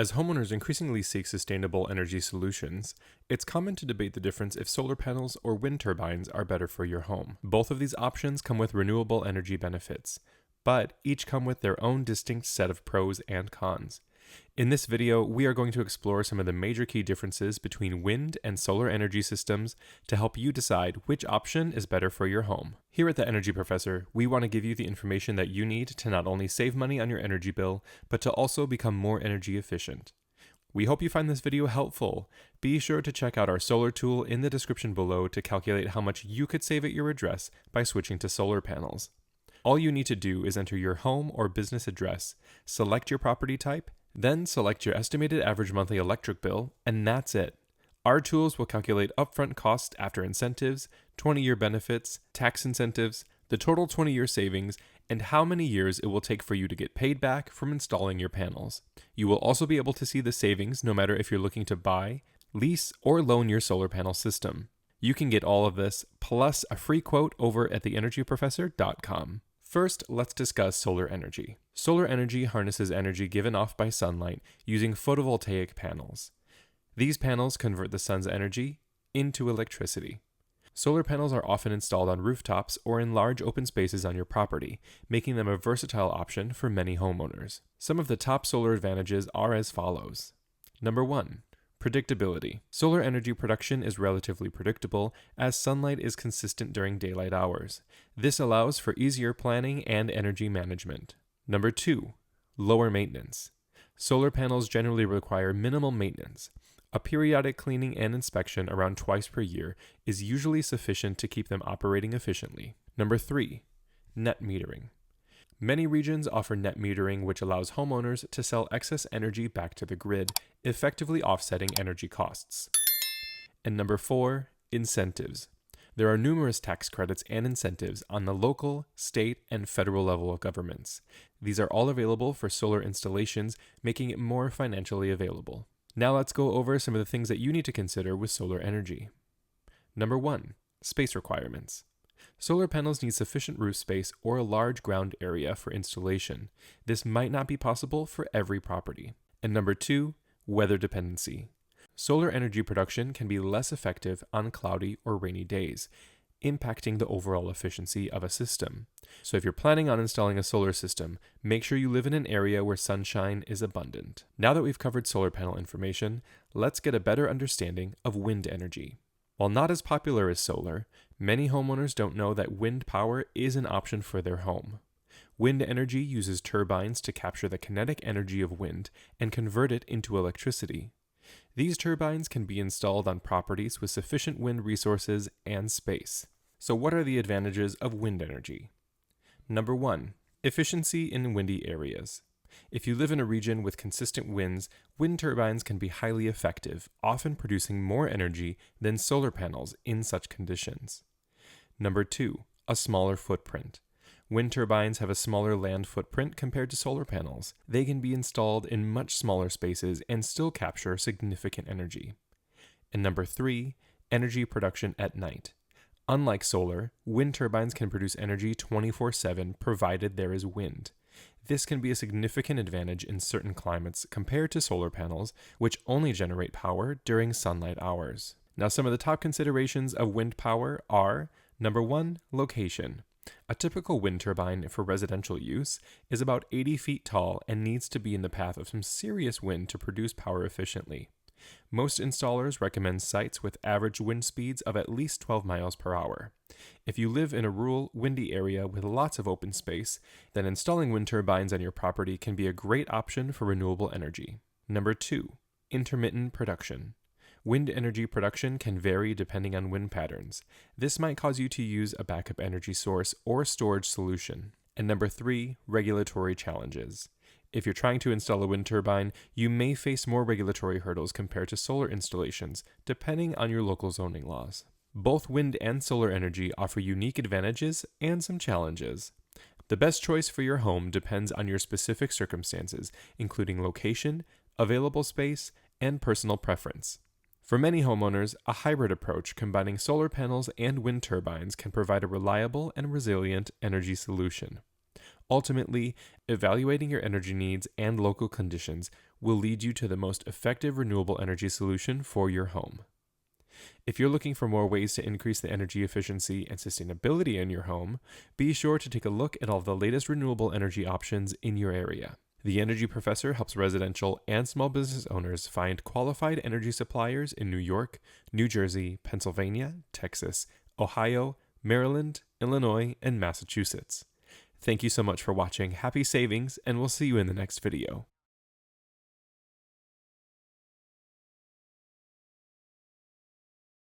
As homeowners increasingly seek sustainable energy solutions, it's common to debate the difference if solar panels or wind turbines are better for your home. Both of these options come with renewable energy benefits, but each come with their own distinct set of pros and cons. In this video, we are going to explore some of the major key differences between wind and solar energy systems to help you decide which option is better for your home. Here at the Energy Professor, we want to give you the information that you need to not only save money on your energy bill, but to also become more energy efficient. We hope you find this video helpful. Be sure to check out our solar tool in the description below to calculate how much you could save at your address by switching to solar panels. All you need to do is enter your home or business address, select your property type, then select your estimated average monthly electric bill, and that's it. Our tools will calculate upfront costs after incentives, 20-year benefits, tax incentives, the total 20-year savings, and how many years it will take for you to get paid back from installing your panels. You will also be able to see the savings no matter if you're looking to buy, lease, or loan your solar panel system. You can get all of this, plus a free quote over at theenergyprofessor.com. First, let's discuss solar energy. Solar energy harnesses energy given off by sunlight using photovoltaic panels. These panels convert the sun's energy into electricity. Solar panels are often installed on rooftops or in large open spaces on your property, making them a versatile option for many homeowners. Some of the top solar advantages are as follows. Number 1. Predictability. Solar energy production is relatively predictable as sunlight is consistent during daylight hours. This allows for easier planning and energy management. Number 2. Lower maintenance. Solar panels generally require minimal maintenance. A periodic cleaning and inspection around twice per year is usually sufficient to keep them operating efficiently. Number 3. Net metering. Many regions offer net metering, which allows homeowners to sell excess energy back to the grid, effectively offsetting energy costs. And number 4, incentives. There are numerous tax credits and incentives on the local, state, and federal level of governments. These are all available for solar installations, making it more financially available. Now let's go over some of the things that you need to consider with solar energy. Number 1, space requirements. Solar panels need sufficient roof space or a large ground area for installation. This might not be possible for every property. And number 2, weather dependency. Solar energy production can be less effective on cloudy or rainy days, impacting the overall efficiency of a system. So if you're planning on installing a solar system, make sure you live in an area where sunshine is abundant. Now that we've covered solar panel information, let's get a better understanding of wind energy. While not as popular as solar, many homeowners don't know that wind power is an option for their home. Wind energy uses turbines to capture the kinetic energy of wind and convert it into electricity. These turbines can be installed on properties with sufficient wind resources and space. So what are the advantages of wind energy? Number 1, efficiency in windy areas. If you live in a region with consistent winds, wind turbines can be highly effective, often producing more energy than solar panels in such conditions. Number 2, a smaller footprint. Wind turbines have a smaller land footprint compared to solar panels. They can be installed in much smaller spaces and still capture significant energy. And number 3, energy production at night. Unlike solar, wind turbines can produce energy 24/7 provided there is wind. This can be a significant advantage in certain climates compared to solar panels, which only generate power during sunlight hours. Now, some of the top considerations of wind power are, number 1, location. A typical wind turbine for residential use is about 80 feet tall and needs to be in the path of some serious wind to produce power efficiently. Most installers recommend sites with average wind speeds of at least 12 miles per hour. If you live in a rural, windy area with lots of open space, then installing wind turbines on your property can be a great option for renewable energy. Number 2, intermittent production. Wind energy production can vary depending on wind patterns. This might cause you to use a backup energy source or storage solution. And number 3, regulatory challenges. If you're trying to install a wind turbine, you may face more regulatory hurdles compared to solar installations, depending on your local zoning laws. Both wind and solar energy offer unique advantages and some challenges. The best choice for your home depends on your specific circumstances, including location, available space, and personal preference. For many homeowners, a hybrid approach combining solar panels and wind turbines can provide a reliable and resilient energy solution. Ultimately, evaluating your energy needs and local conditions will lead you to the most effective renewable energy solution for your home. If you're looking for more ways to increase the energy efficiency and sustainability in your home, be sure to take a look at all of the latest renewable energy options in your area. The Energy Professor helps residential and small business owners find qualified energy suppliers in New York, New Jersey, Pennsylvania, Texas, Ohio, Maryland, Illinois, and Massachusetts. Thank you so much for watching. Happy savings, and we'll see you in the next video.